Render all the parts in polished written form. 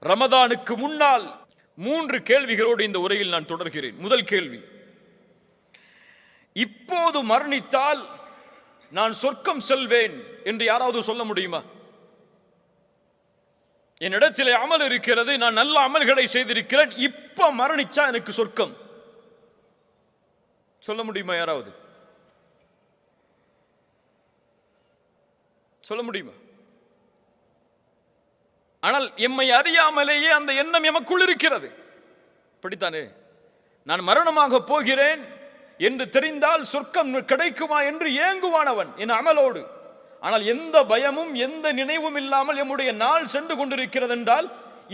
ரமதானுக்கு முன்னால் 3 கேள்விகளோடு இந்த உரையில் நான் தொடர்கிறேன். முதல் கேள்வி, இப்போது மரணித்தால் நான் சொர்க்கம் செல்வேன் என்று யாராவது சொல்ல முடியுமா? என்னிடத்திலே அமல் இருக்கிறது, நான் நல்ல அமல்களை செய்திருக்கிறேன், இப்ப மரணிச்சா எனக்கு சொர்க்கம் சொல்ல முடியுமா? யாராவது சொல்ல முடியுமா? ஆனால் எம்மை அறியாமலேயே அந்த எண்ணம் எமக்குள் இருக்கிறது. படித்தானே, நான் மரணமாக போகிறேன் என்று தெரிந்தால் சொர்க்கம் கிடைக்குமா என்று ஏங்குவானவன் என் அமலோடு. ஆனால் எந்த பயமும் எந்த நினைவும் இல்லாமல் எம்முடைய நாள் சென்று கொண்டிருக்கிறது என்றால்,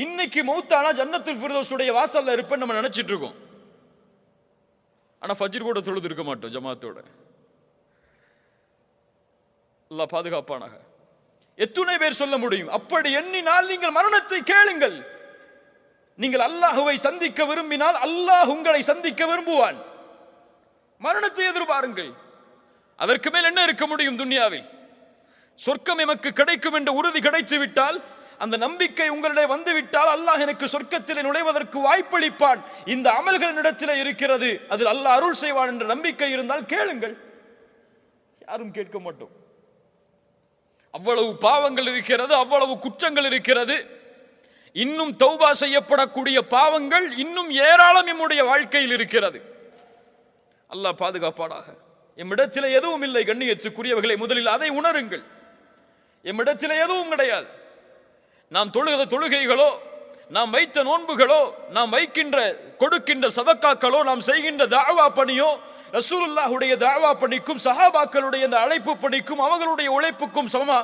இன்னைக்கு மௌத்தானா ஜன்னத்துல் ஃபிர்தௌஸுடைய வாசல்ல இருப்பேன் நம்ம நினைச்சிட்டு இருக்கோம். ஆனா ஃபஜ்ர் கூட தொழுது இருக்க மாட்டோம் ஜமாத்தோட. அல்லாஹ் பாதுகாப்பானாக. எத்துணை பேர் சொல்ல முடியும்? அப்படி எண்ணினால் நீங்கள் மரணத்தை கேளுங்கள். நீங்கள் அல்லாஹுவை சந்திக்க விரும்பினால் அல்லாஹ் உங்களை சந்திக்க விரும்புவான். மரணத்தை எதிர்பாருங்கள். அதற்கு மேல் என்ன இருக்க முடியும் துன்யாவில்? சொர்க்கம் எமக்கு கிடைக்கும் என்ற உறுதி கிடைத்து விட்டால், அந்த நம்பிக்கை உங்களிடையே வந்துவிட்டால், அல்லாஹ் எனக்கு சொர்க்கத்தில் நுழைவதற்கு வாய்ப்பளிப்பான், இந்த அமல்களின் இடத்திலே இருக்கிறது, அதில் அல்லாஹ் அருள் செய்வான் என்ற நம்பிக்கை இருந்தால் கேளுங்கள். யாரும் கேட்க மாட்டோம். அவ்வளவு பாவங்கள் இருக்கிறது, அவ்வளவு குற்றங்கள் இருக்கிறது. இன்னும் தௌபா செய்யப்படக்கூடிய பாவங்கள் இன்னும் ஏராளம் நம்முடைய வாழ்க்கையில் இருக்கிறது. அல்லாஹ் பாதுகாப்பானாக. எம்மிடத்தில் எதுவும் இல்லை கண்ணியத்துக்குரியவர்களை, முதலில் அதை உணருங்கள். எம்மிடத்தில் எதுவும் கிடையாது. நாம் தொழுகிற தொழுகைகளோ, நாம் வைத்த நோன்புகளோ, நாம் வைக்கின்ற கொடுக்கின்ற சதக்காக்களோ, நாம் செய்கின்ற தாவா பணியோ, ரசூலுல்லாஹுடைய தாவா பணிக்கும் சஹாபாக்களுடைய அந்த அழைப்பு பணிக்கும் அவர்களுடைய உழைப்புக்கும் சமமா?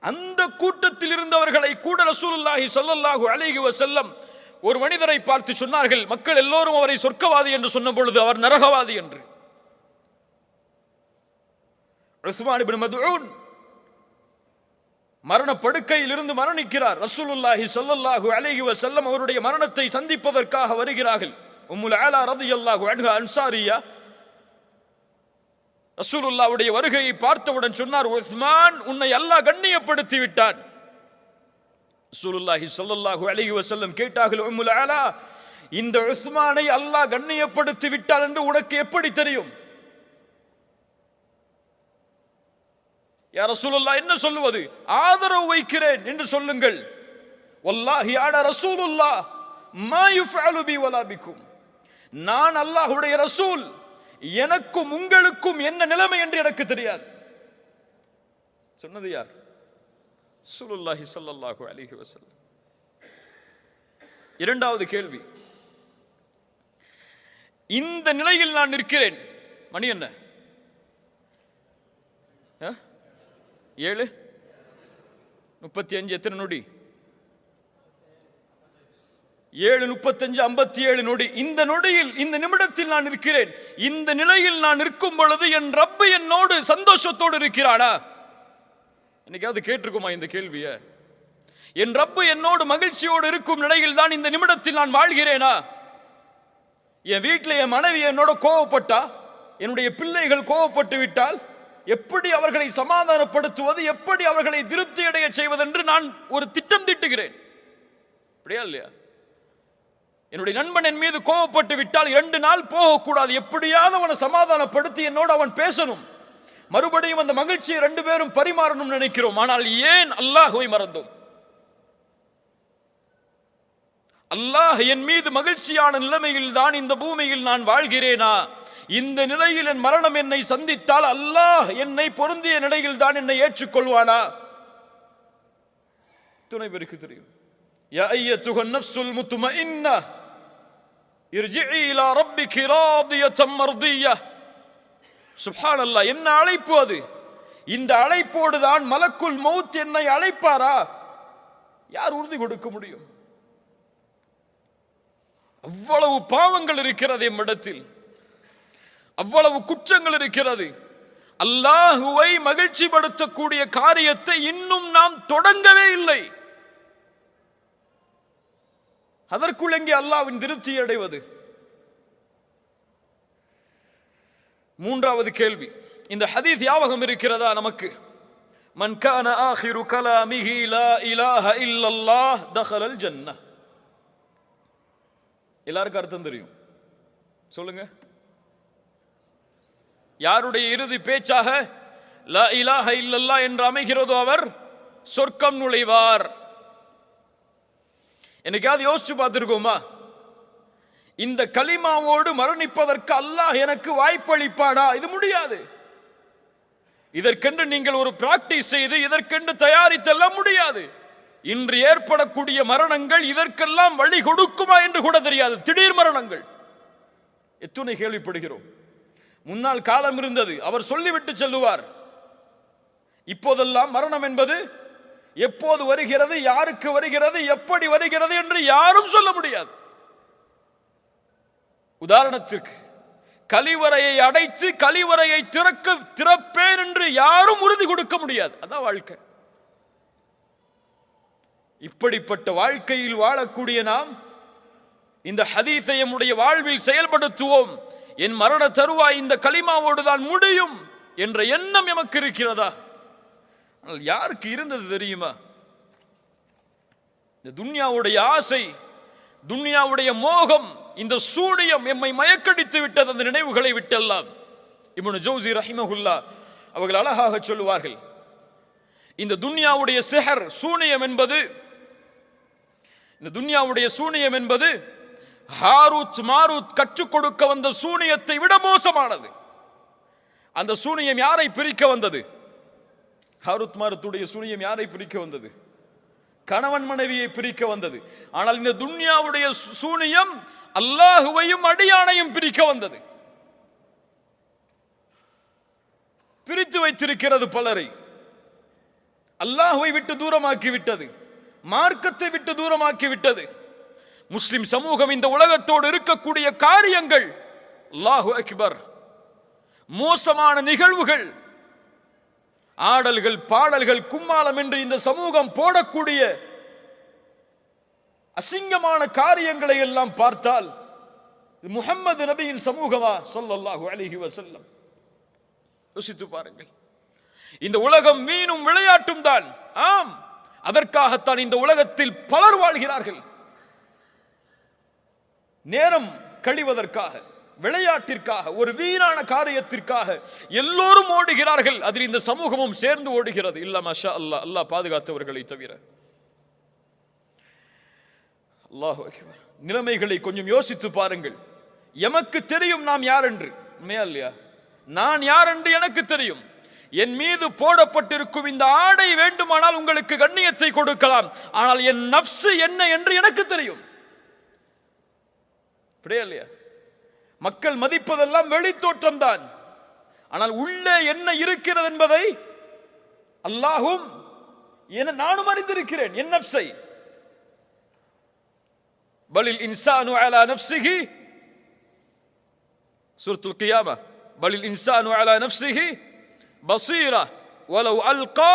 அந்த கூட்டத்தில் இருந்தவர்களை கூட ரசூலுல்லாஹி ஸல்லல்லாஹு அலைஹி வஸல்லம் ஒரு மனிதரை பார்த்து சொன்னார்கள், மக்கள் எல்லோரும் அவரை சொர்க்கவாதி என்று சொன்ன பொழுது அவர் நரகவாதி என்று. உஸ்மான் இப்னு மத்ஊன் மரண படுக்கையில் இருந்து மரணிக்கிறார். ரசூலுல்லாஹி ஸல்லல்லாஹு அலைஹி வஸல்லம் அவருடைய மரணத்தை சந்திப்பதற்காக வருகிறார்கள். உம்முல் ஆலா ரலியல்லாஹு அன்ஹா அன்சாரியா ரசூலுல்லாஹ்வுடைய வருகையை பார்த்தவுடன் சொன்னார், உஸ்மான், உன்னை அல்லாஹ் கண்ணியப்படுத்தி விட்டான். ரசூலுல்லாஹி ஸல்லல்லாஹு அலைஹி வஸல்லம் கேட்டார்கள், உம்முல் ஆலா, இந்த உஸ்மானை அல்லாஹ் கண்ணியப்படுத்தி விட்டான் என்று உனக்கு எப்படி தெரியும்? யா ரசூலுல்லாஹ், என்ன சொல்லுவது? ஆதரவு வைக்கிறேன் என்று சொல்லுங்கள். வல்லாஹி அன ரசூலுல்லாஹ் மா யுஃஅலு பி வலா பிக்கும், நான் அல்லாஹ்வுடைய ரசூல், எனக்கும் உங்களுக்கும் என்ன நிலைமை என்று எனக்கு தெரியாது. சொன்னது யார்? ரசூலுல்லாஹி ஸல்லல்லாஹு அலைஹி வஸல்லம். இரண்டாவது கேள்வி, இந்த நிலையில் நான் நிற்கிறேன். மணி என்ன? 7:35. எத்தனை நொடி? 7:35, 57 நொடி. இந்த நொடியில், இந்த நிமிடத்தில் நான் இருக்கிறேன். இந்த நிலையில் நான் நிற்கும் பொழுது என் ரப்பு என்னோடு சந்தோஷத்தோடு இருக்கிறானா? என்னைக்காவது கேட்டிருக்குமா இந்த கேள்விய? என் ரப்பு என்னோடு மகிழ்ச்சியோடு இருக்கும் நிலையில் தான் இந்த நிமிடத்தில் நான் வாழ்கிறேனா? என் வீட்டில் என் மனைவி என்னோட கோவப்பட்டா, என்னுடைய பிள்ளைகள் கோவப்பட்டு விட்டால் எப்படி அவர்களை சமாதானப்படுத்துவது, எப்படி அவர்களை திருப்தி அடைய செய்வதென்று நான் ஒரு திட்டம் தீட்டுகிறேன். அப்படியா இல்லையா? என்னுடைய நண்பன் என் மீது கோவப்பட்டு விட்டால் 2 நாள் போகக்கூடாது, எப்படியாவது அவனை சமாதானப்படுத்தி என்னோடு அவன் பேசணும், மறுபடியும் அந்த மகிழ்ச்சியை 2 பேரும் பரிமாறணும் நினைக்கிறோம். ஆனால் ஏன் அல்லாஹ்வை மறந்தோம்? அல்லாஹ் என் மீது மகிழ்ச்சியான நிலைமையில் தான் இந்த பூமியில் நான் வாழ்கிறேனா? இந்த நிலையில் என் மரணம் என்னை சந்தித்தால் அல்லாஹ் என்னை பொருந்திய நிலையில் தான் என்னை ஏற்றுக்கொள்வானா? துணை பேருக்கு தெரியும். யா அய்யத்துஹன் நஃப்ஸுல் முத்மஇன்னா இர்ஜிஇ இலா ரப்பிகி ராதியத்தம் மர்திய்யah. சுப்ஹானல்லாஹ், என்ன அழைப்பு அது! இந்த அழைப்போடு தான் மலக்குல் மௌத் என்னை அழைப்பாரா? யார் உறுதி கொடுக்க முடியும்? அவ்வளவு பாவங்கள் இருக்கிறது எம்மிடத்தில், அவ்வளவு குற்றங்கள் இருக்கிறது. அல்லாஹுவை மகிழ்ச்சிப்படுத்தக்கூடிய காரியத்தை இன்னும் நாம் தொடங்கவே இல்லை. அதற்குள் எங்கே அல்லாஹ்வின் திருப்தியை அடைவது? மூன்றாவது கேள்வி, இந்த ஹதீஸ் ஞாபகம் இருக்கிறதா நமக்கு? மன் கான ஆகிரு கலாமிஹி லா இலாஹ இல்லல்லாஹ் தஹலல் ஜன்னah. எல்லாருக்கும் அர்த்தம் தெரியும், சொல்லுங்க. யாருடைய இறுதி பேச்சாக லா இலாஹ இல்லல்லாஹ் என்று அமைகிறதோ அவர் சொர்க்கம் நுழைவார். என்னைக்காவது யோசிச்சு பார்த்திருக்கோமா, இந்த கலிமாவோடு மரணிப்பதற்கு அல்லாஹ் எனக்கு வாய்ப்பளிப்பானா? இது முடியாது. இதற்கென்று நீங்கள் ஒரு பிராக்டிஸ் செய்து இதற்கென்று தயாரித்தெல்லாம் முடியாது. இன்று ஏற்படக்கூடிய மரணங்கள் இதற்கெல்லாம் வழி கொடுக்குமா என்று கூட தெரியாது. திடீர் மரணங்கள் எத்துணை கேள்விப்படுகிறோம். முன்னால் காலம் இருந்தது, அவர் சொல்லிவிட்டு செல்லுவார். இப்போதெல்லாம் மரணம் என்பது எப்போது வருகிறது, யாருக்கு வருகிறது, எப்படி வருகிறது என்று யாரும் சொல்ல முடியாது. உதாரணத்திற்கு, கலிவறையை அடைத்து கலிவறையை திறப்பேன் என்று யாரும் உறுதி கொடுக்க முடியாது. அதான் வாழ்க்கை. இப்படிப்பட்ட வாழ்க்கையில் வாழக்கூடிய நாம் இந்த ஹதீஸை நம்முடைய வாழ்வில் செயல்படுத்துவோம். என் மரண தருவாய் இந்த கலிமாவோடு தான் முடியும் என்ற எண்ணம் எமக்கு இருக்கிறதா? ஆனால் யாருக்கு இருந்தது தெரியுமா? இந்த துன்யாவுடைய ஆசை, துன்யாவுடைய மோகம், இந்த சூனியம் எம்மை மயக்கடித்து விட்டது. அந்த நினைவுகளை விட்டெல்லாம் இப்னு ஜௌசி ரஹிமஹுல்லா அவர்கள் அழகாக சொல்லுவார்கள், இந்த துன்யாவுடைய சிஹர் சூனியம் என்பது, இந்த துன்யாவுடைய சூனியம் என்பது ஹாரூத் மாரூத் கற்றுக் கொடுக்க வந்த சூனியத்தை விட மோசமானது. அந்த சூனியம் யாரை பிரிக்க வந்தது? ஹாரூத் மாரூத்துடைய சூனியம் யாரை பிரிக்க வந்தது? கணவன் மனைவியை பிரிக்க வந்தது. ஆனால் இந்த துன்யாவுடைய சூனியம் அல்லாஹுவையும் அடியானையும் பிரிக்க வந்தது. பிரித்து வைத்திருக்கிறது பலரை. அல்லாஹுவை விட்டு தூரமாக்கி விட்டது, மார்க்கத்தை விட்டு தூரமாக்கி விட்டது. முஸ்லிம் சமூகம் இந்த உலகத்தோடு இருக்கக்கூடிய காரியங்கள், அல்லாஹு அக்பர், மோசமான நிகழ்வுகள், ஆடல்கள், பாடல்கள், கும்மாளம் என்று இந்த சமூகம் போடக்கூடிய அசிங்கமான காரியங்களை எல்லாம் பார்த்தால் முஹம்மது நபியின் சமூகமா ஸல்லல்லாஹு அலைஹி வஸல்லம்? யோசித்து பாருங்கள். இந்த உலகம் மீனும் விளையாட்டும் தான். ஆம், அதற்காகத்தான் இந்த உலகத்தில் பலர் வாழ்கிறார்கள். நேரம் கழிவதற்காக, விளையாட்டிற்காக, ஒரு வீணான காரியத்திற்காக எல்லோரும் ஓடுகிறார்கள். அதில் இந்த சமூகமும் சேர்ந்து ஓடுகிறது. இல்ல மாஷா அல்லாஹ், அல்லாஹ் பாதுகாத்தவர்களை தவிர. அல்லாஹு அக்பர். நிலைமைகளை கொஞ்சம் யோசித்து பாருங்கள். எமக்கு தெரியும் நாம் யார் என்று. உண்மையா இல்லையா? நான் யார் என்று எனக்கு தெரியும். என் மீது போடப்பட்டிருக்கும் இந்த ஆடை வேண்டுமானால் உங்களுக்கு கண்ணியத்தை கொடுக்கலாம், ஆனால் என் நஃப்ஸ் என்ன என்று எனக்கு தெரியும். அப்படியே இல்லையா? மக்கள் மதிப்பதெல்லாம் வெளித்தோற்றம் தான், ஆனால் உள்ளே என்ன இருக்கிறது என்பதை அல்லாஹும் நானும் அறிந்திருக்கிறேன். என் நஃப்ஸை. பலில் இன்சானு அலா நஃப்ஸிஹி, சூரத்துல் கியாமா, பலில் இன்சானு அலா நஃப்ஸிஹி பஸீரா வலவ் அல்கா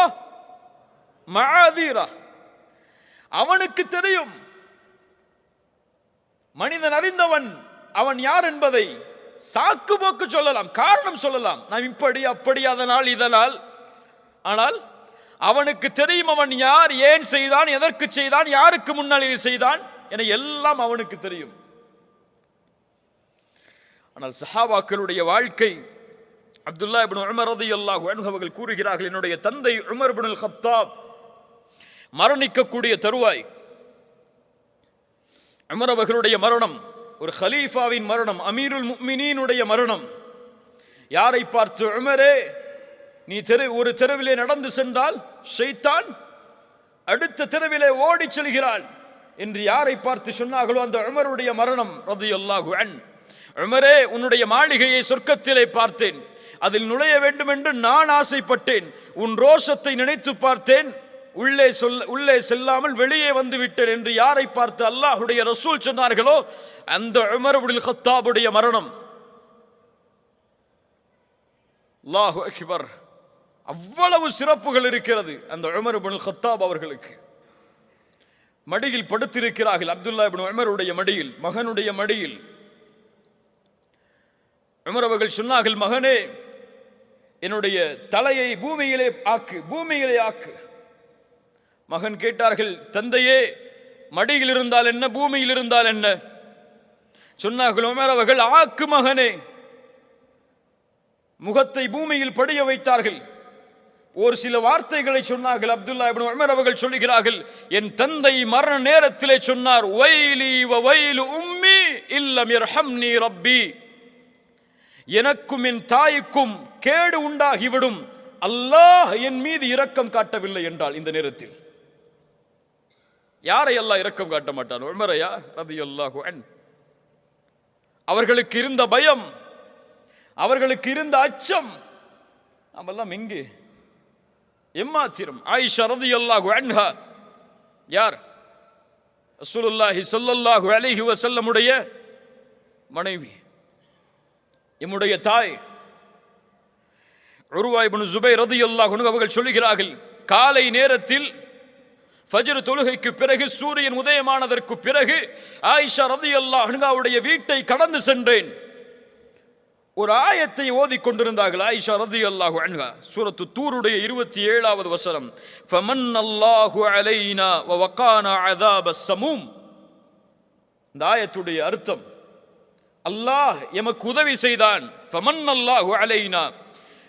மஆதீரா. அவனுக்கு தெரியும். மனிதன் அறிந்தவன் அவன் யார் என்பதை சாக்கு போக்கு சொல்லலாம், காரணம் சொல்லலாம், நாம் இப்படி அப்படி, அதனால் இதனால். ஆனால் அவனுக்கு தெரியும் அவன் யார், ஏன் செய்தான், எதற்கு செய்தான், யாருக்கு முன்னால் செய்தான் என எல்லாம் அவனுக்கு தெரியும். ஆனால் சஹாபாக்களுடைய வாழ்க்கை, அப்துல்லா இப்னு உமர் ரலியல்லாஹு அன்ஹு அவர்கள் கூறுகிறார்கள், என்னுடைய தந்தை உமர் இப்னுல் கத்தாப் மரணிக்கக்கூடிய தருவாய், உமர் அவர்களுடைய மரணம் ஒரு ஹலீஃபாவின் மரணம், அமீருல் முஃமினீனுடைய மரணம். யாரை பார்த்து, உமரே நீ ஒரு தெருவிலே நடந்து சென்றால் ஷைத்தான் அடுத்த தெருவிலே ஓடி செல்கிறாள் என்று யாரை பார்த்து சொன்னார்களோ அந்த உமருடைய மரணம் ரலியல்லாஹு அன்ஹு. உமரே, உன்னுடைய மாளிகையை சொர்க்கத்திலே பார்த்தேன், அதில் நுழைய வேண்டும் என்று நான் ஆசைப்பட்டேன், உன் ரோஷத்தை நினைத்து பார்த்தேன், உள்ளே செல்லாமல் வெளியே வந்து விட்டேன் என்று யாரை பார்த்து அல்லாஹ்வுடைய ரசூல் சொன்னார்களோ அந்த உமர் இப்னுல் கத்தாபுடைய மரணம். அல்லாஹு அக்பர். அவ்வளவு சிறப்புகள் இருக்கிறது அந்த உமர் இப்னுல் கத்தாப் அவர்களுக்கு. மடியில் படுத்திருக்கிறார்கள், அப்துல்லா இப்னு உமருடைய மடியில், மகனுடைய மடியில். உமர் அவர்கள் சொன்னார்கள், மகனே, என்னுடைய தலையை பூமியிலே ஆக்கு, பூமியிலே ஆக்கு. மகன் கேட்டார்கள், தந்தையே மடியில் இருந்தால் என்ன, பூமியில் இருந்தால் என்ன? சொன்னார்கள் உமர் அவர்கள், ஆக்கு மகனே. முகத்தை பூமியில் படிய வைத்தார்கள். ஒரு சில வார்த்தைகளை சொன்னார்கள். அப்துல்லா இப்னு உமர் அவர்கள் சொல்லுகிறார்கள், என் தந்தை மரண நேரத்திலே சொன்னார், வைலி வ வைலு உம்மி இல்லம் யர்ஹம்னி ரப்பி, எனக்கும் என் தாய்க்கும் கேடு உண்டாகிவிடும், அல்லாஹ் என் மீது இரக்கம் காட்டவில்லை என்றால். இந்த நேரத்தில் யாரை அல்லாஹ் இரக்கம் காட்ட மாட்டான்? உமரையா ரலியல்லாஹு அன்ஹு. அவர்களுக்கு இருந்த பயம், அவர்களுக்கு இருந்த அச்சம் நாமெல்லாம் எங்கே? எம்மாத்திரம். ஆயிஷா ரலியல்லாஹு அன்ஹா யார்? ரசூலுல்லாஹி ஸல்லல்லாஹு அலைஹி வஸல்லமுடைய மனைவி, எம்முடைய தாய். உர்வா இப்னு ஸுபைர் ரலியல்லாஹு அன்ஹு அவர்கள் சொல்லுகிறார்கள், காலை நேரத்தில் ஃபஜ்ர் தொழுகைக்கு பிறகு, சூரியன் உதயமானதற்கு பிறகு ஆயிஷா ரலியல்லாஹு அன்ஹாவுடைய வீட்டை கடந்து சென்றேன். ஒரு ஆயத்தை ஓதி கொண்டிருந்தார்கள் ஆயிஷா ரலியல்லாஹு அன்ஹா. சூரத்து தூருடைய 27வது வசனம், ஃபமன்னல்லாஹு அலைனா வ வகானா அஸாபஸ் ஸமூம். இந்த ஆயத்துடைய அர்த்தம், அல்லாஹ் எமக்கு உதவி செய்தான். ஃபமன்னல்லாஹு அலைனா,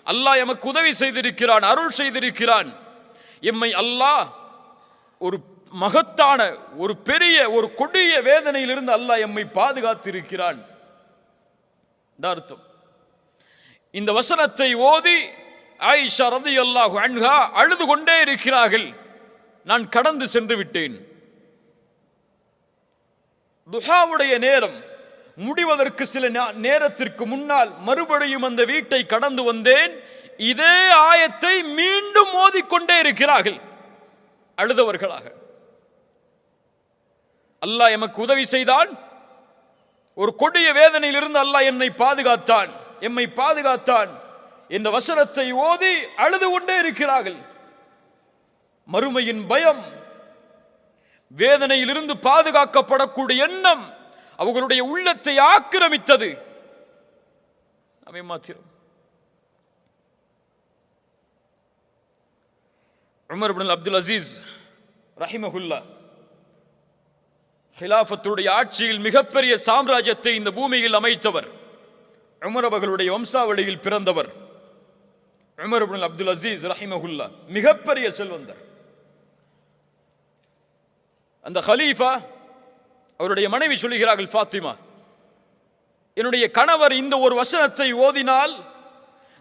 அல்லாஹ் எமக்கு உதவி செய்திருக்கிறான், அருள் செய்திருக்கிறான். எம்மை அல்லாஹ் ஒரு மகத்தான, ஒரு பெரிய, ஒரு கொடிய வேதனையிலிருந்து அல்லாஹ் எம்மை பாதுகாத்திருக்கிறான். அர்த்தம். இந்த வசனத்தை ஓதி ஆயிஷா ரலியல்லாஹு அன்ஹா அழுது கொண்டே இருக்கிறார்கள். நான் கடந்து சென்று விட்டேன். துஹாவுடைய நேரம் முடிவதற்கு சில நேரத்திற்கு முன்னால் மறுபடியும் அந்த வீட்டை கடந்து வந்தேன். இதே ஆயத்தை மீண்டும் ஓதிக்கொண்டே இருக்கிறார்கள் அழுதவர்களாக. அல்லாஹ் எமக்கு உதவி செய்தான், ஒரு கொடிய வேதனையிலிருந்து அல்லாஹ் என்னை பாதுகாத்தான், எம்மை பாதுகாத்தான் என்ற வசனத்தை ஓதி அழுது கொண்டே இருக்கிறார்கள். மறுமையின் பயம், வேதனையிலிருந்து பாதுகாக்கப்படக்கூடிய எண்ணம் அவர்களுடைய உள்ளத்தை ஆக்கிரமித்தது. அவை மாத்திரம். உமர் இப்னு அப்துல் அசீஸ் ரஹிமஹுல்லா ஹிலாஃபத்துடைய ஆட்சியில் மிகப்பெரிய சாம்ராஜ்யத்தை இந்த பூமியில் அமைத்தவர். உமர் அவர்களுடைய வம்சாவளியில் பிறந்தவர் உமர் இப்னு அப்துல் அசீஸ் ரஹிமஹுல்லா, மிகப்பெரிய செல்வந்தர். அந்த ஹலீஃபா, அவருடைய மனைவி சொல்லுகிறார்கள், ஃபாத்திமா, என்னுடைய கணவர் இந்த ஒரு வசனத்தை ஓதினால்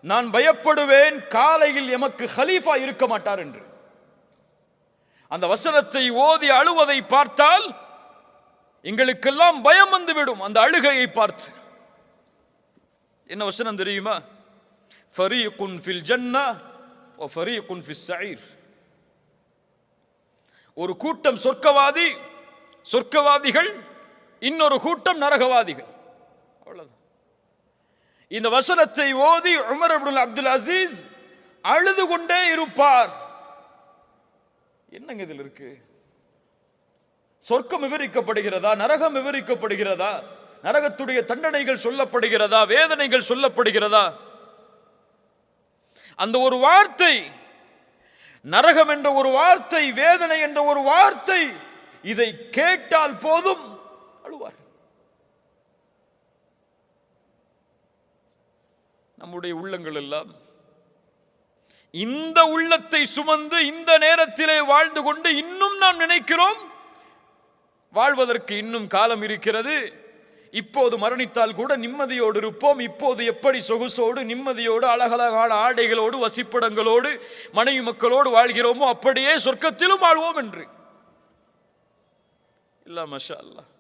நான் பயப்படுவேன், காலையில் எமக்கு ஹலீஃபா இருக்க மாட்டார் என்று. அந்த வசனத்தை ஓதி அழுவதை பார்த்தால் எங்களுக்கெல்லாம் பயம் வந்துவிடும். அந்த அழுகையை பார்த்து என்ன வசனம் தெரியுமா? ஃபரீகுன் ஃபில் ஜன்னah வ ஃபரீகுன் ஃபிஸ் ஸஈர். ஒரு கூட்டம் சொர்க்கவாதிகள், இன்னொரு கூட்டம் நரகவாதிகள். அவ்வளவுதான். இந்த வசனத்தை ஓதி உமர் இப்னு அப்துல் அசீஸ் அழுது கொண்டே இருப்பார். என்னங்க இதில் இருக்கு? சொர்க்கம் விவரிக்கப்படுகிறதா? நரகம் விவரிக்கப்படுகிறதா? நரகத்துடைய தண்டனைகள் சொல்லப்படுகிறதா? வேதனைகள் சொல்லப்படுகிறதா? அந்த ஒரு வார்த்தை, நரகம் என்ற ஒரு வார்த்தை, வேதனை என்ற ஒரு வார்த்தை, இதை கேட்டால் போதும் அழுவார். நம்முடைய உள்ளங்கள் எல்லாம் இந்த உள்ளத்தை சுமந்து இந்த நேரத்திலே வாழ்ந்து கொண்டு இன்னும் நாம் நினைக்கிறோம் வாழ்வதற்கு இன்னும் காலம் இருக்கிறது, இப்போது மரணித்தால் கூட நிம்மதியோடு இருப்போம், இப்போது எப்படி சொகுசோடு நிம்மதியோடு அழகழகான ஆடைகளோடு வசிப்பிடங்களோடு மனைவி மக்களோடு வாழ்கிறோமோ அப்படியே சொர்க்கத்திலும் வாழ்வோம் என்று. இல்ல, மாஷா அல்லாஹ்.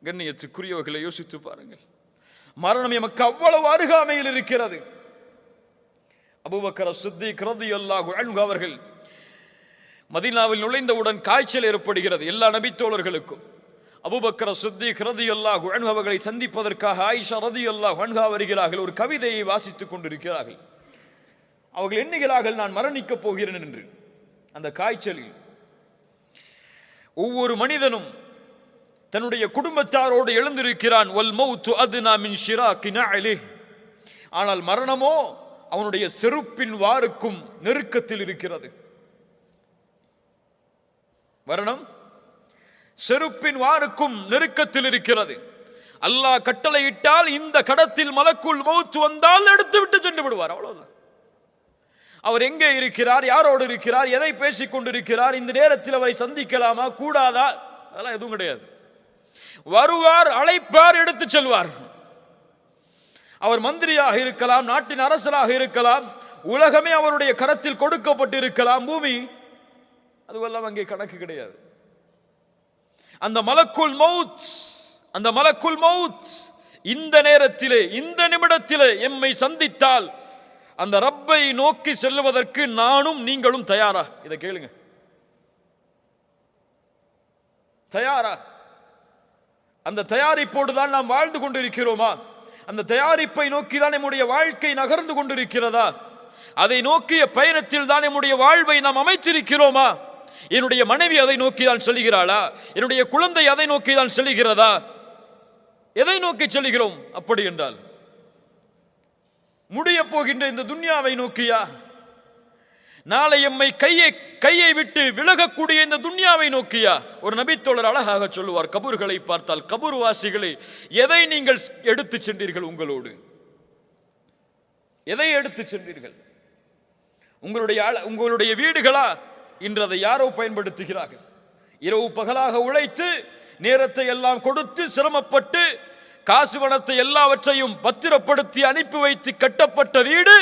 கண்ணியத்துக்குரியவர்களை யோசித்து பாருங்கள். மரணம் எமக்கு அவ்வளவு அருகாமையில் இருக்கிறது. அபூபக்கர் சித்திக் ரலியல்லாஹு அன்ஹு அவர்கள் மதீனாவில் நுழைந்தவுடன் காய்ச்சல் ஏற்படுகிறது எல்லா நபித்தோழர்களுக்கும். அபூபக்கர் சித்திக் ரலியல்லாஹு அன்ஹு அவர்களை சந்திப்பதற்காக ஆயிஷா ரலியல்லாஹு அன்ஹா வருகிறார்கள். ஒரு கவிதையை வாசித்துக் கொண்டிருக்கிறார்கள். அவர்கள் எண்ணுகிறார்கள், நான் மரணிக்கப் போகிறேன் என்று. அந்த காய்ச்சலில் ஒவ்வொரு மனிதனும் தன்னுடைய குடும்பத்தாரோடு எழுந்திருக்கிறான். வல் மௌத்து அத்னா மின் ஷிராகி நஅலிஹ். ஆனால் மரணமோ அவனுடைய செருப்பின் வாருக்கும் நெருக்கத்தில் இருக்கிறது. மரணம் செருப்பின் வாருக்கும் நெருக்கத்தில் இருக்கிறது. அல்லாஹ் கட்டளையிட்டால் இந்த கடத்தில் மலக்குல் மௌத் வந்தால் எடுத்து விட்டு சென்று விடுவார். அவ்வளவுதான். அவர் எங்கே இருக்கிறார், யாரோடு இருக்கிறார், எதை பேசிக் கொண்டிருக்கிறார், இந்த நேரத்தில் அவரை சந்திக்கலாமா கூடாதா, அதெல்லாம் எதுவும் கிடையாது. வருவார், அழைப்பார், எடுத்து செல்வார். அவர் மந்திரியாக இருக்கலாம், நாட்டின் அரசராக இருக்கலாம், உலகமே அவருடைய கரத்தில் கொடுக்கப்பட்டிருக்கலாம், பூமி, அதுவெல்லாம் அங்கே கணக்கு கிடையாது. அந்த மலக்குல் மௌத் இந்த நேரத்திலே, இந்த நிமிடத்திலே எம்மை சந்தித்தால் அந்த ரப்பை நோக்கி செல்வதற்கு நானும் நீங்களும் தயாரா? இதை கேளுங்க. தயாரா? அந்த தயாரிப்போடு தான் நாம் வாழ்ந்து கொண்டிருக்கிறோமா? அந்த தயாரிப்பை நோக்கி தான் நம்முடைய வாழ்க்கை நகர்ந்து கொண்டிருக்கிறதா? அதை நோக்கிய பயணத்தில் தான் நம்முடைய வாழ்வை நாம் அமைச்சிருக்கிறோமா? என்னுடைய மனைவி அதை நோக்கி தான் செல்கிறாளா? என்னுடைய குழந்தை அதை நோக்கி தான் செல்கிறதா? எதை நோக்கி செல்கிறோம்? அப்படி என்றால் முடிய போகின்ற இந்த துன்யாவை நோக்கியா? நாளை எம்மை கையை விட்டு விலகக்கூடிய இந்த துன்யாவை நோக்கியா? ஒரு நபித்தோழர் அழகாக சொல்லுவார், கபூர்களை பார்த்தால், கபூர் வாசிகளை எதை நீங்கள் எடுத்து சென்றீர்கள்? உங்களோடு எதை எடுத்து சென்றீர்கள்? உங்களுடைய வீடுகளா? இன்று அதை யாரோ பயன்படுத்துகிறார்கள். இரவு பகலாக உழைத்து நேரத்தை எல்லாம் கொடுத்து சிரமப்பட்டு காசு பணத்தை எல்லாவற்றையும் பத்திரப்படுத்தி அனுப்பி வைத்து கட்டப்பட்ட வீடு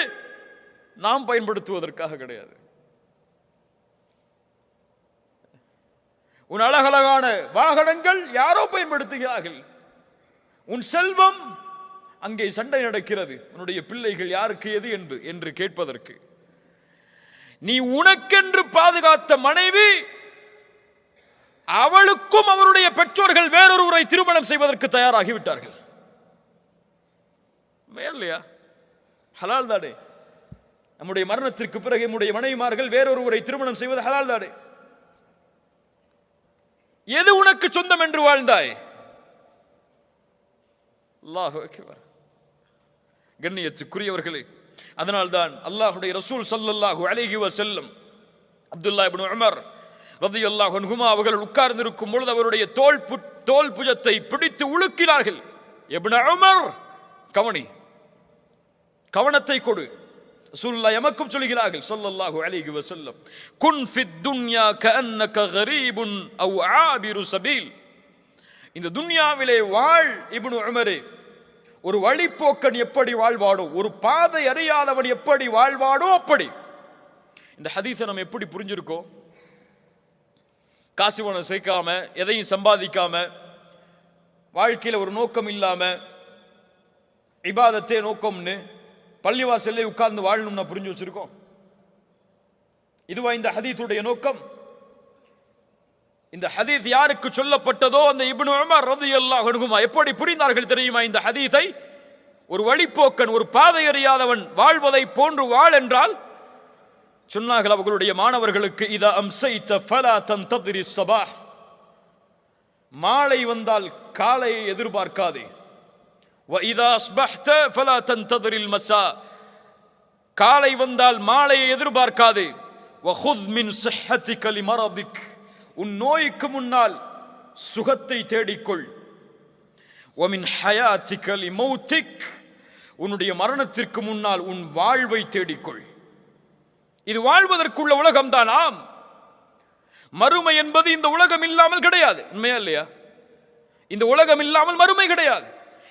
நாம் பயன்படுத்துவதற்காக கிடையாது. உன் அழகழகான வாகனங்கள் யாரோ பயன்படுத்துகிறார்கள். உன் செல்வம், அங்கே சண்டை நடக்கிறது. உன்னுடைய பிள்ளைகள் யாருக்கு எது என்று கேட்பதற்கு. நீ உனக்கென்று பாதுகாத்த மனைவி, அவளுக்கும் அவருடைய பெற்றோர்கள் வேறொருவரை திருமணம் செய்வதற்கு தயாராகிவிட்டார்கள். இல்லையா? ஹலால் தானே? நம்முடைய மரணத்திற்கு பிறகு நம்முடைய மனைவிமார்கள் வேறொருவரை திருமணம் செய்வது ஹலால் தானே? எது உனக்கு சொந்தம் என்று வாழ்ந்தாய்? அல்லாஹ் அக்பர். கண்ணியத்துக்குரியவர்களே, அதனால்தான் அல்லாஹ்வுடைய ரசூல் ஸல்லல்லாஹு அலைஹி வஸல்லம் அப்துல்லா இப்னு உமர் ரலியல்லாஹு அன்ஹுமா அவர்கள் உட்கார்ந்திருக்கும் பொழுது அவருடைய தோல் புஜத்தை பிடித்து உலுக்கினார்கள். இப்னு உமர், கவனத்தை கொடு. ரசூலுல்லாஹ் எமக்கும் சொல்கிறார்கள் ஸல்லல்லாஹு அலைஹி வஸல்லம், குன் ஃபித் துன்யா கஅன்னக கரீபுன் அவ் ஆபிரு சபீல். இந்த துன்யாவிலே வாழ் இப்னு உமரே, ஒரு வழிப்போக்கன் எப்படி வாழ்வாடோ, ஒரு பாதை அறியாதவன் எப்படி வாழ்வாடோ அப்படி. இந்த ஹதீஸை நம்ம எப்படி புரிஞ்சிருக்கோம்? காசு பணம் சேர்க்காம, எதையும் சம்பாதிக்காம, வாழ்க்கையில் ஒரு நோக்கம் இல்லாம, இபாதத்தே நோக்கம்னு பள்ளிவாசல்ல உட்கார்ந்து வாழணும்னா புரிஞ்சு வச்சிருக்கோம். இதுவா இந்த ஹதீஸுடைய நோக்கம்? இந்த ஹதீஸ் யாருக்கு சொல்லப்பட்டதோ அந்த இப்னு உமர் ரலியல்லாஹு அன்ஹுமா எப்படி புரிந்தார்கள் தெரியுமா இந்த ஹதீஸை? ஒரு வழிப்போக்கன், ஒரு பாதை அறியாதவன் வாழ்வதை போன்று வாழ் என்றால் சொன்னார்கள் அவர்களுடைய மாணவர்களுக்கு, இதா அம்சைத ஃபலா தன்ததிரி ஸபாஹ், மாலை வந்தால் காலையை எதிர்பார்க்காதே. வ இதா அஸ்பஹ்த ஃபலா தன்ததிரில் மஸா, காலை வந்தால் மாலையை எதிர்பார்க்காதே. வ குத் மின் ஸிஹ்ஹதிக லிமரதிக், உன் நோய்க்கு முன்னால் சுகத்தை தேடிக்கொள். வமின் ஹயாத்திக லிமௌத்திக், உன்னுடைய மரணத்திற்கு முன்னால் உன் வாழ்வை தேடிக்கொள். இது வாழ்வதற்குள்ள உலகம் தான். ஆம், மறுமை என்பது இந்த உலகம் இல்லாமல் கிடையாது. உண்மையா இல்லையா? இந்த உலகம் இல்லாமல் மறுமை கிடையாது.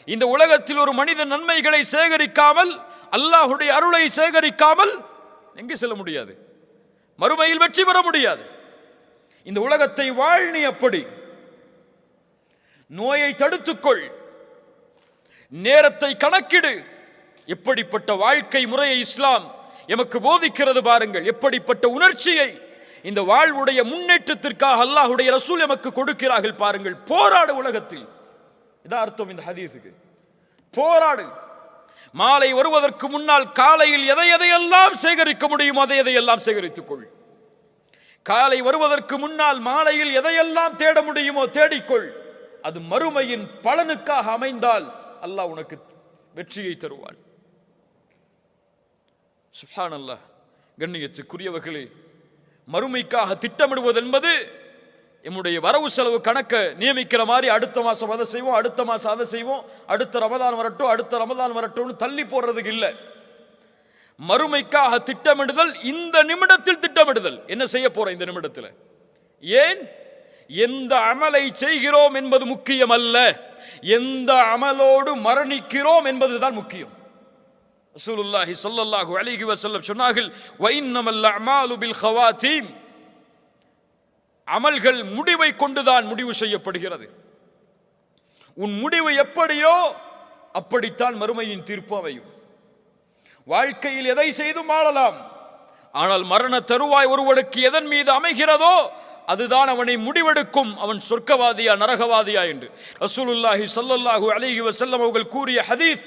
இந்த உலகத்தில் ஒரு மனிதன் நன்மைகளை சேகரிக்காமல், அல்லாஹ்வுடைய அருளை சேகரிக்காமல் எங்கே செல்ல முடியாது? மறுமையில் வெற்றி பெற முடியாது. இந்த உலகத்தை வாழ்நி அப்படி. நோயை தடுத்துக்கொள், நேரத்தை கணக்கிடு. எப்படிப்பட்ட வாழ்க்கை முறையை இஸ்லாம் எமக்கு போதிக்கிறது பாருங்கள். எப்படிப்பட்ட உணர்ச்சியை இந்த வாழ்வுடைய முன்னேற்றத்திற்காக அல்லாஹ்வுடைய ரசூல் எமக்கு கொடுக்கிறார்கள் பாருங்கள். போராடு உலகத்தில். இதான் அர்த்தம் இந்த ஹதீஸுக்கு. போராடு. மாலை வருவதற்கு முன்னால் காலையில் எதையெல்லாம் சேகரிக்க முடியுமோ அதையெல்லாம் சேகரித்துக் கொள். காலை வருவதற்கு முன்னால் மாலையில் எதையெல்லாம் தேட முடியுமோ தேடிக்கொள். அது மறுமையின் பலனுக்காக அமைந்தால் அல்லாஹ் உனக்கு வெற்றியை தருவான். சுப்ஹானல்லாஹ். கண்ணியத்துக்குரியவர்களே, மறுமைக்காக திட்டமிடுவது என்பது நம்முடைய வரவு செலவு கணக்கை நியமிக்கிற மாதிரி அடுத்த மாசம் அதை செய்வோம், அடுத்த மாசம் அதை செய்வோம், அடுத்த ரமதான் வரட்டும், அடுத்த ரமதான் வரட்டும்னு தள்ளி போடுறதுக்கு இல்லை. மறுமைக்காக திட்டமிடுதல், இந்த நிமிடத்தில் திட்டமிடுதல். என்ன செய்ய போறோம் இந்த நிமிடத்தில்? ஏன்? எந்த அமலை செய்கிறோம் என்பது முக்கியம் அல்ல, எந்த அமலோடு மரணிக்கிறோம் என்பதுதான் முக்கியம். ரசூலுல்லாஹி ஸல்லல்லாஹு அலைஹி வஸல்லம் சொன்னார்கள், வ இன்னமல் அமாலு பில் ஹவாதீம். அமல்கள் முடிவை கொண்டுதான் முடிவு செய்யப்படுகிறது. உன் முடிவு எப்படியோ அப்படித்தான் மறுமையின் தீர்ப்பு அமையும். வாழ்க்கையில் எதை செய்தும் வாழலாம், ஆனால் மரண தருவாய் ஒருவனுக்கு எதன் மீது அமைகிறதோ அதுதான் அவனை முடிவெடுக்கும், அவன் சொர்க்கவாதியா நரகவாதியா என்று ரசூலுல்லாஹி ஸல்லல்லாஹு அலைஹி வஸல்லம் அவர்கள் கூறிய ஹதீஸ்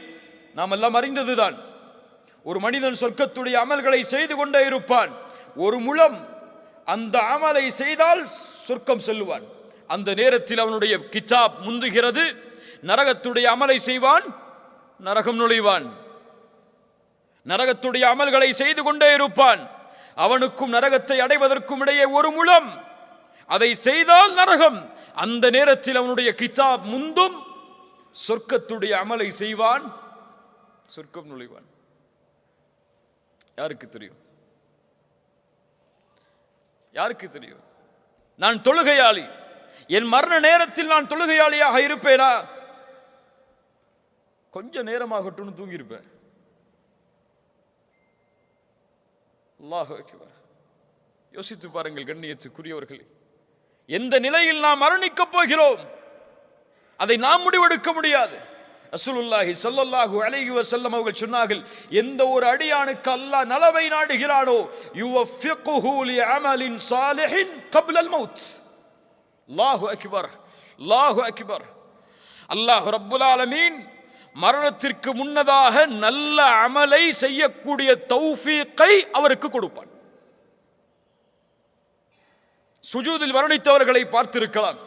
நாம் எல்லாம் அறிந்ததுதான். ஒரு மனிதன் சொர்க்கத்துடைய அமல்களை செய்து கொண்டே இருப்பான். ஒரு முழம் அந்த அமலை செய்தால் சொர்க்கம் செல்லுவான். அந்த நேரத்தில் அவனுடைய கிதாப் முந்துகிறது. நரகத்துடைய அமலை செய்வான், நரகம் நுழைவான். நரகத்துடைய அமல்களை செய்து கொண்டே இருப்பான். அவனுக்கும் நரகத்தை அடைவதற்கும் இடையே ஒரு முழம், அதை செய்தால் நரகம். அந்த நேரத்தில் அவனுடைய கிதாப் முந்தும், சொர்க்கத்துடைய அமலை செய்வான், சொர்க்கம் நுழைவான். யாருக்கு தெரியும்? யாருக்கு தெரியும்? நான் தொழுகையாளி, என் மரண நேரத்தில் நான் தொழுகையாளியாக இருப்பேனா? கொஞ்ச நேரமாகட்டும் தூங்கியிருப்பேன். அல்லாஹு அக்பர். யோசித்து பாருங்கள் கண்ணியத்துக்குரியவர்களே, எந்த நிலையில் நாம் மரணிக்கப் போகிறோம் அதை நாம் முடிவெடுக்க முடியாது. ரசூலுல்லாஹி ஸல்லல்லாஹு அலைஹி வஸல்லம் அவர்கள் சொன்னார்கள், எந்த ஒரு அடியானுக்கு அல்லாஹ் நலவை நாடுகிறானோ யுவஃபிகுஹு லிஅமலின் சாலிஹின் கப்லல் மௌத். அல்லாஹு அக்பர், அல்லாஹு அக்பர். அல்லாஹ் ரப்புல் ஆலமீன் மரணத்திற்கு முன்னதாக நல்ல அமலை செய்யக்கூடிய தௌஃபீக்கை அவருக்கு கொடுப்பான். சுஜூதில் மரணித்தவர்களை பார்த்திருக்கலாம்,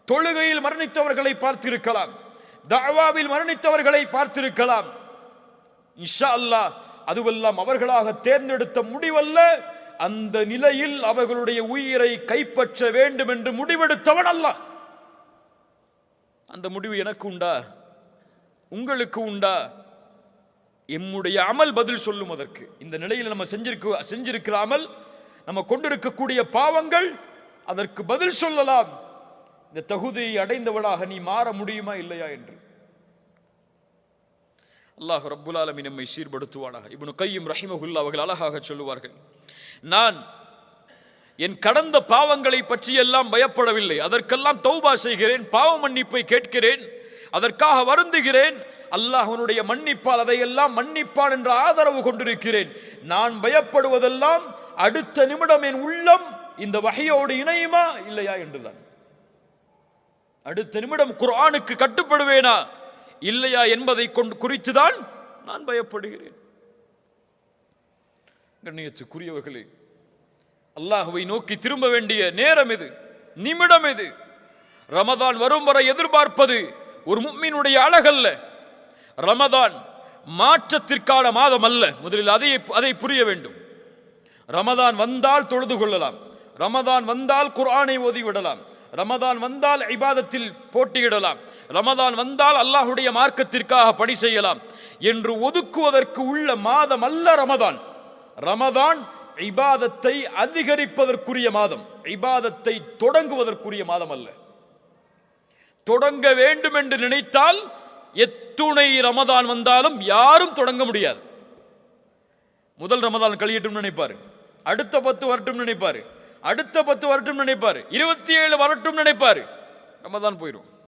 தொழுகையில் மரணித்தவர்களை பார்த்திருக்கலாம், தஅவாவில் மரணித்தவர்களை பார்த்திருக்கலாம். இன்ஷா அல்லாஹ் அதுவெல்லாம் அவர்களாக தேர்ந்தெடுத்த முடிவல்ல. அந்த நிலையில் அவர்களுடைய உயிரை கைப்பற்ற வேண்டும் என்று முடிவெடுத்தவன் அல்லாஹ். அந்த முடிவு எனக்கு உண்டா? உங்களுக்கு உண்டா? எம்முடைய அமல் பதில் சொல்லும் அதற்கு. இந்த நிலையில் நம்ம செஞ்சிருக்கிற அமல், நம்ம கொண்டிருக்கக்கூடிய பாவங்கள் அதற்கு பதில் சொல்லலாம். இந்த தகுதியை அடைந்தவளாக நீ மாற முடியுமா இல்லையா என்று. அல்லாஹ் ரப்புல் ஆலமீன் நம்மை சீர்படுத்துவானாக. இப்னு கய்யிம் ரஹிமஹுல்லாஹ் அவர்கள் அழகாக சொல்லுவார்கள், நான் என் கடந்த பாவங்களை பற்றி எல்லாம் பயப்படவில்லை, அதற்கெல்லாம் தௌபா செய்கிறேன், பாவ மன்னிப்பை கேட்கிறேன், அதற்காக வருந்துகிறேன். அல்லாஹ்வுடைய மன்னிப்பால் அதையெல்லாம் மன்னிப்பான் என்ற ஆதரவு கொண்டிருக்கிறேன். நான் பயப்படுவதெல்லாம் அடுத்த நிமிடம் என் உள்ளம் இந்த வஹையோடு இணையுமா இல்லையா என்றுதான். அடுத்த நிமிடம் குர்ஆனுக்கு கட்டுப்படுவேனா இல்லையா என்பதை குறித்துதான் நான் பயப்படுகிறேன். கண்ணியத்துக்குரியவர்களே, அல்லாஹ்வை நோக்கி திரும்ப வேண்டிய நேரம் இது, நிமிடம் இது. ரமதான் வரும் வரை எதிர்பார்ப்பது ஒரு முஃமினுடைய அழகல்ல. ரமதான் மாற்றத்திற்கான மாதம் அல்ல. முதலில் அதை புரிய வேண்டும். ரமதான் வந்தால் தொழுது கொள்ளலாம், ரமதான் வந்தால் குர்ஆனை ஓதிவிடலாம், ரமதான் வந்தால் இபாதத்தில் போட்டியிடலாம், ரமதான் வந்தால் அல்லாஹ்வுடைய மார்க்கத்திற்காக பணி செய்யலாம் என்று ஒதுக்குவதற்கு உள்ள மாதம் அல்ல ரமதான். ரமதான் இபாதத்தை அதிகரிப்பதற்குரிய மாதம், இபாதத்தை தொடங்குவதற்குரிய மாதம் அல்ல. தொடங்க வேண்டும் என்று நினைத்தால் எத்துணை ரமதான் வந்தாலும் யாரும் தொடங்க முடியாது. முதல் ரமதான் கழியட்டும் நினைப்பாரு, அடுத்த 10 வரட்டும் நினைப்பாரு, அடுத்த 10 வரட்டும் நினைப்பாரு, 27 வரட்டும் நினைப்பாரு, ரமதான் போயிடும்.